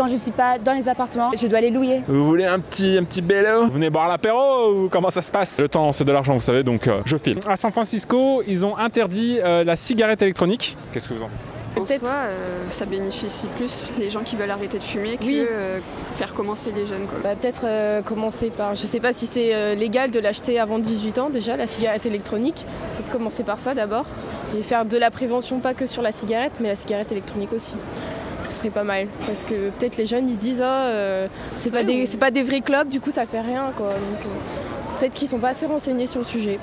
quand je suis pas dans les appartements, je dois les louer. Vous voulez un petit bélo? Vous venez boire l'apéro ou comment ça se passe? Le temps c'est de l'argent vous savez, donc je file. À San Francisco, ils ont interdit la cigarette électronique. Qu'est-ce que vous en pensez? En soi, ça bénéficie plus les gens qui veulent arrêter de fumer que faire commencer les jeunes. Peut-être commencer par, je sais pas si c'est légal de l'acheter avant 18 ans déjà, la cigarette électronique. Peut-être commencer par ça d'abord et faire de la prévention, pas que sur la cigarette, mais la cigarette électronique aussi. Ce serait pas mal parce que peut-être les jeunes ils se disent c'est pas des vrais clubs, du coup ça fait rien quoi. Donc peut-être qu'ils sont pas assez renseignés sur le sujet.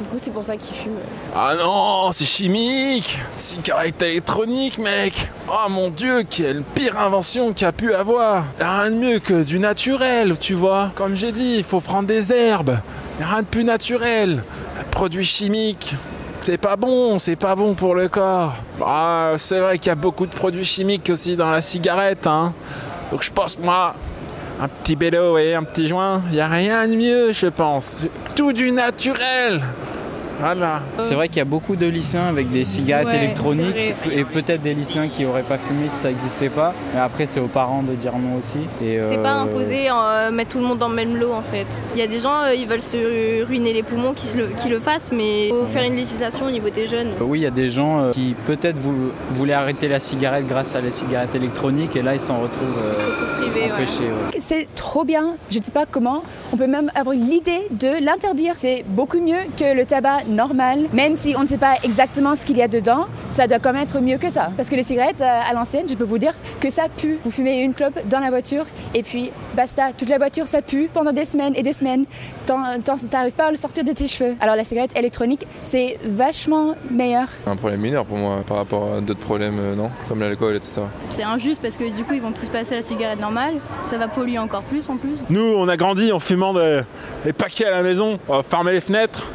Du coup c'est pour ça qu'ils fument. Ah non, c'est chimique! Cigarette électronique, mec! Oh mon Dieu, quelle pire invention qu'il y a pu avoir! Y'a rien de mieux que du naturel, tu vois. Comme j'ai dit, il faut prendre des herbes. Y'a rien de plus naturel. Un produit chimique, c'est pas bon pour le corps. Ah, c'est vrai qu'il y a beaucoup de produits chimiques aussi dans la cigarette, hein. Donc je pense moi, un petit bélo et un petit joint, il n'y a rien de mieux, je pense. Tout du naturel. Voilà. C'est vrai qu'il y a beaucoup de lycéens avec des cigarettes électroniques et peut-être des lycéens qui n'auraient pas fumé si ça n'existait pas. Mais après, c'est aux parents de dire non aussi. C'est pas imposé, mettre tout le monde dans le même lot en fait. Il y a des gens, ils veulent se ruiner les poumons qui le fassent, mais il faut faire une législation au niveau des jeunes. Oui, il y a des gens qui peut-être voulaient arrêter la cigarette grâce à la cigarette électronique et là, ils s'en retrouvent privés. empêchés. Ouais. C'est trop bien, je ne sais pas comment, on peut même avoir l'idée de l'interdire. C'est beaucoup mieux que le tabac normal, même si on ne sait pas exactement ce qu'il y a dedans, ça doit quand même être mieux que ça. Parce que les cigarettes à l'ancienne, je peux vous dire que ça pue. Vous fumez une clope dans la voiture et puis basta, toute la voiture ça pue pendant des semaines et des semaines. T'arrives pas à le sortir de tes cheveux. Alors la cigarette électronique, c'est vachement meilleur. Un problème mineur pour moi par rapport à d'autres problèmes, non, comme l'alcool, etc. C'est injuste parce que du coup ils vont tous passer à la cigarette normale, ça va polluer encore plus en plus. Nous, on a grandi en fumant des paquets à la maison, on fermait les fenêtres.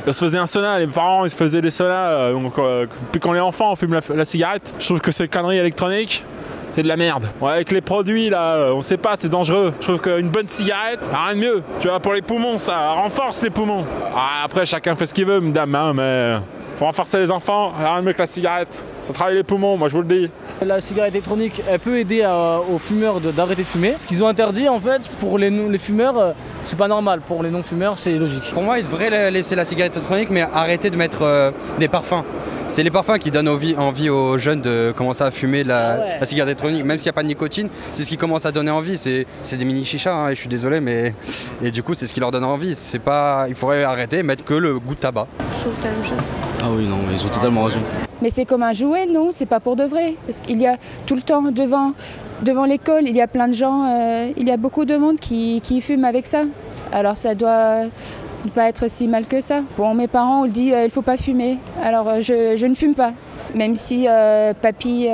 On se faisait un sauna, les parents ils se faisaient des saunas, donc depuis qu'on est enfant on fume la cigarette. Je trouve que ces conneries électroniques, c'est de la merde. Ouais, avec les produits là, on sait pas, c'est dangereux. Je trouve qu'une bonne cigarette, rien de mieux. Tu vois, pour les poumons, ça renforce les poumons. Ah, après chacun fait ce qu'il veut, madame, hein, mais pour renforcer les enfants, rien de mieux que la cigarette. Ça travaille les poumons, moi je vous le dis. La cigarette électronique, elle peut aider aux fumeurs d'arrêter de fumer. Ce qu'ils ont interdit en fait, pour les fumeurs, c'est pas normal. Pour les non-fumeurs, c'est logique. Pour moi, ils devraient laisser la cigarette électronique, mais arrêter de mettre des parfums. C'est les parfums qui donnent envie aux jeunes de commencer à fumer la cigarette électronique, même s'il n'y a pas de nicotine. C'est ce qui commence à donner envie. C'est des mini chichas, hein, et je suis désolé, mais et du coup, c'est ce qui leur donne envie. C'est pas, il faudrait arrêter et mettre que le goût de tabac. Je trouve que c'est la même chose. Ah oui, non, ils ont totalement raison. Mais c'est comme un jouet, non? C'est pas pour de vrai. Parce qu'il y a tout le temps devant l'école, il y a plein de gens, il y a beaucoup de monde qui fument avec ça. Alors ça doit ne pas être si mal que ça. Pour mes parents, on dit il faut pas fumer. Alors je ne fume pas, même si papy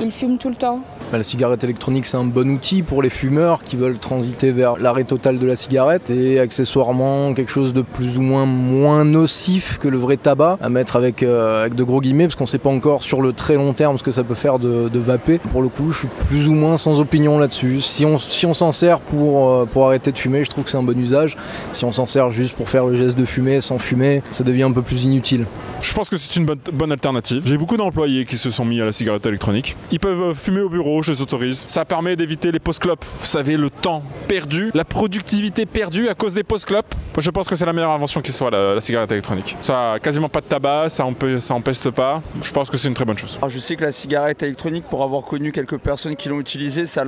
il fume tout le temps. La cigarette électronique, c'est un bon outil pour les fumeurs qui veulent transiter vers l'arrêt total de la cigarette et accessoirement quelque chose de plus ou moins nocif que le vrai tabac, à mettre avec de gros guillemets parce qu'on ne sait pas encore sur le très long terme ce que ça peut faire de vaper. Pour le coup, je suis plus ou moins sans opinion là-dessus. Si on s'en sert pour arrêter de fumer, je trouve que c'est un bon usage. Si on s'en sert juste pour faire le geste de fumer sans fumer, ça devient un peu plus inutile. Je pense que c'est une bonne alternative. J'ai beaucoup d'employés qui se sont mis à la cigarette électronique. Ils peuvent fumer au bureau, je les autorise. Ça permet d'éviter les pauses clopes. Vous savez, le temps perdu, la productivité perdue à cause des pauses clopes. Je pense que c'est la meilleure invention qui soit, la cigarette électronique. Ça a quasiment pas de tabac, ça empeste pas. Je pense que c'est une très bonne chose. Alors je sais que la cigarette électronique, pour avoir connu quelques personnes qui l'ont utilisée, ça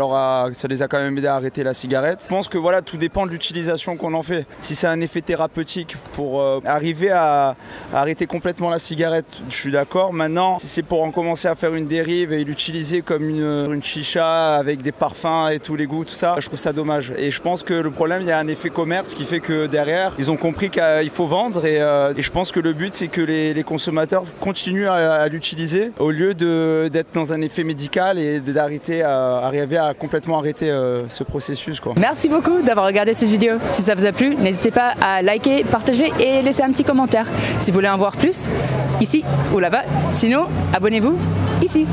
les a quand même aidé à arrêter la cigarette. Je pense que voilà, tout dépend de l'utilisation qu'on en fait. Si c'est un effet thérapeutique pour arriver à arrêter complètement la cigarette, je suis d'accord. Maintenant, si c'est pour en commencer à faire une dérive et l'utiliser comme une chicha avec des parfums et tous les goûts, tout ça, je trouve ça dommage. Et je pense que le problème, il y a un effet commerce qui fait que derrière, ils ont compris qu'il faut vendre et je pense que le but, c'est que les consommateurs continuent à l'utiliser au lieu d'être dans un effet médical et arriver à complètement arrêter ce processus, quoi. Merci beaucoup d'avoir regardé cette vidéo. Si ça vous a plu, n'hésitez pas à liker, partager et laisser un petit commentaire. Si vous voulez en voir plus, ici ou là-bas. Sinon, abonnez-vous ici.